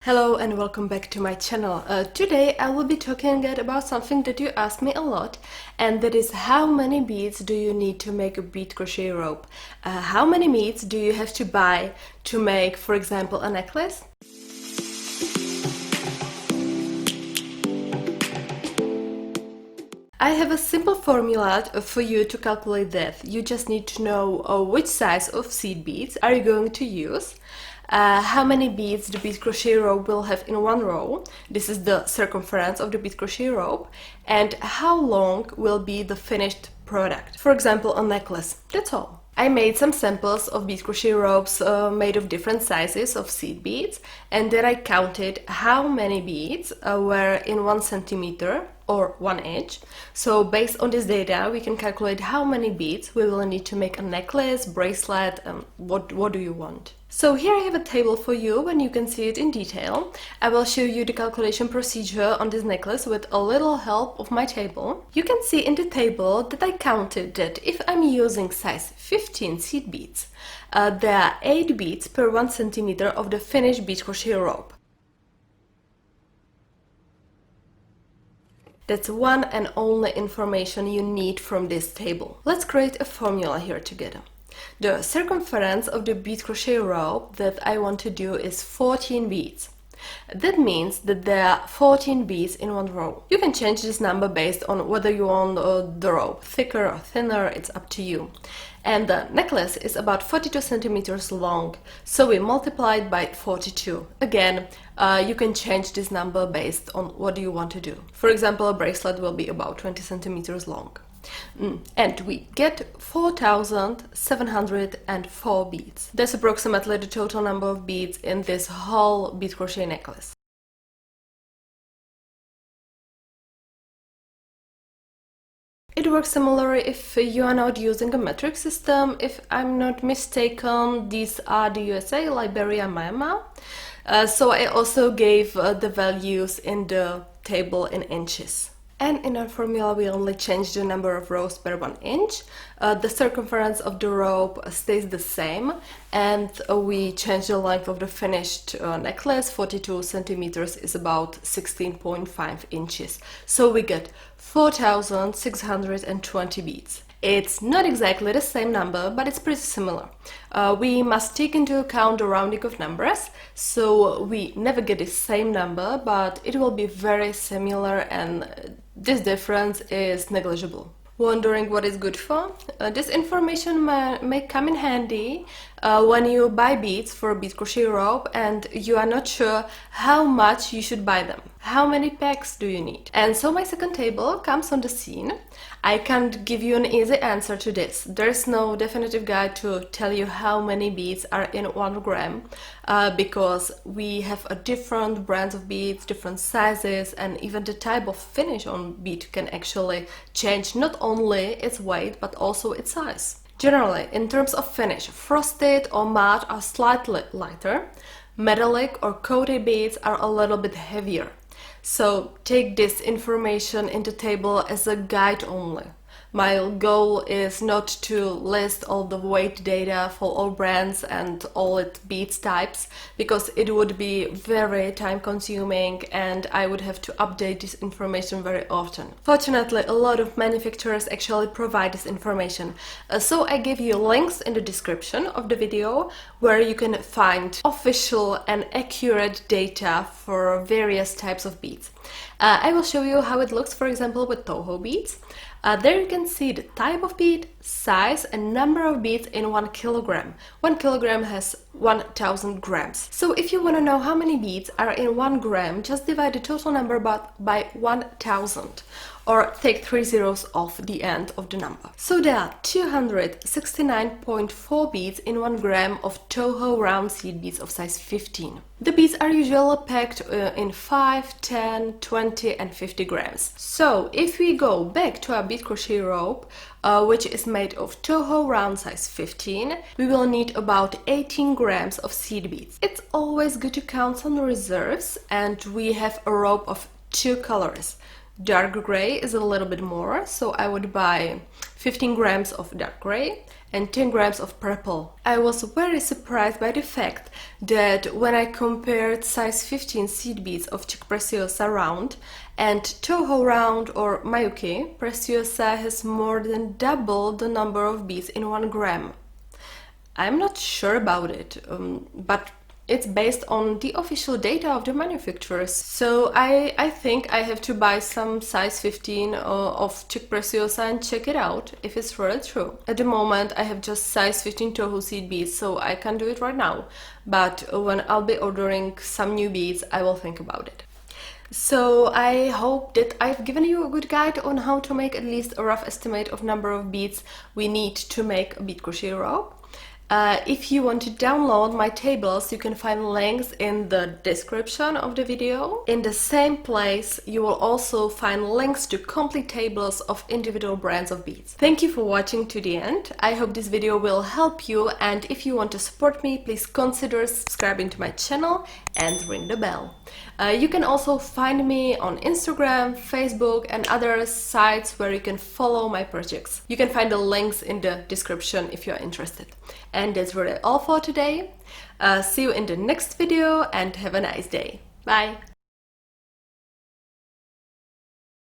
Hello and welcome back to my channel. Today I will be talking about something that you asked me a lot, and that is how many beads do you need to make a bead crochet rope? How many beads do you have to buy to make, for example, a necklace? I have a simple formula for you to calculate that. You just need to know which size of seed beads are you going to use, how many beads the bead crochet rope will have in one row, this is the circumference of the bead crochet rope, and how long will be the finished product. For example, a necklace, that's all. I made some samples of bead crochet ropes made of different sizes of seed beads, and then I counted how many beads were in 1 centimeter or 1 inch. So based on this data we can calculate how many beads we will need to make a necklace, bracelet, and what do you want. So here I have a table for you and you can see it in detail. I will show you the calculation procedure on this necklace with a little help of my table. You can see in the table that I counted that if I'm using size 15 seed beads, there are 8 beads per 1 centimeter of the finished bead crochet rope. That's one and only information you need from this table. Let's create a formula here together. The circumference of the bead crochet rope that I want to do is 14 beads. That means that there are 14 beads in one row. You can change this number based on whether you want the rope thicker or thinner, it's up to you. And the necklace is about 42 centimeters long, so we multiplied by 42. Again, you can change this number based on what you want to do. For example, a bracelet will be about 20 centimeters long. And we get 4,704 beads. That's approximately the total number of beads in this whole bead crochet necklace. It works similarly if you are not using a metric system. If I'm not mistaken, these are the USA, Liberia, Myanmar. So I also gave the values in the table in inches. And in our formula we only change the number of rows per 1 inch. The circumference of the rope stays the same, and we change the length of the finished necklace. 42 centimeters is about 16.5 inches. So we get 4,620 beads. It's not exactly the same number, but it's pretty similar. We must take into account the rounding of numbers, so we never get the same number, but it will be very similar, and this difference is negligible. Wondering what it's good for? This information may come in handy when you buy beads for a bead crochet rope and you are not sure how much you should buy them. How many packs do you need? And so my second table comes on the scene. I can't give you an easy answer to this. There's no definitive guide to tell you how many beads are in 1 gram because we have a different brands of beads, different sizes, and even the type of finish on bead can actually change not only its weight but also its size. Generally, in terms of finish, frosted or matte are slightly lighter, metallic or coated beads are a little bit heavier. So take this information in the table as a guide only. My goal is not to list all the weight data for all brands and all its beads types, because it would be very time consuming and I would have to update this information very often. Fortunately, a lot of manufacturers actually provide this information, so I give you links in the description of the video where you can find official and accurate data for various types of beads. I will show you how it looks, for example, with Toho beads. There you can see the type of bead, size and number of beads in 1 kilogram. 1 kilogram has 1000 grams. So if you want to know how many beads are in 1 gram, just divide the total number by 1000, or take 3 zeros off the end of the number. So there are 269.4 beads in 1 gram of Toho round seed beads of size 15. The beads are usually packed in 5, 10, 20 and 50 grams. So if we go back to our bead crochet rope, which is made of Toho round size 15, we will need about 18 grams of seed beads. It's always good to count some reserves, and we have a rope of 2 colors. Dark gray is a little bit more, so I would buy 15 grams of dark gray, and 10 grams of purple. I was very surprised by the fact that when I compared size 15 seed beads of Czech Preciosa round and Toho round or Mayuki, Preciosa has more than double the number of beads in 1 gram. I'm not sure about it, but it's based on the official data of the manufacturers. So I think I have to buy some size 15 of Czech Preciosa and check it out if it's really true. At the moment I have just size 15 Toho seed beads, so I can't do it right now. But when I'll be ordering some new beads, I will think about it. So I hope that I've given you a good guide on how to make at least a rough estimate of number of beads we need to make a bead crochet rope. If you want to download my tables, you can find links in the description of the video. In the same place, you will also find links to complete tables of individual brands of beads. Thank you for watching to the end. I hope this video will help you, and if you want to support me, please consider subscribing to my channel and ring the bell. You can also find me on Instagram, Facebook and other sites where you can follow my projects. You can find the links in the description if you are interested. And that's really all for today. See you in the next video and have a nice day. Bye!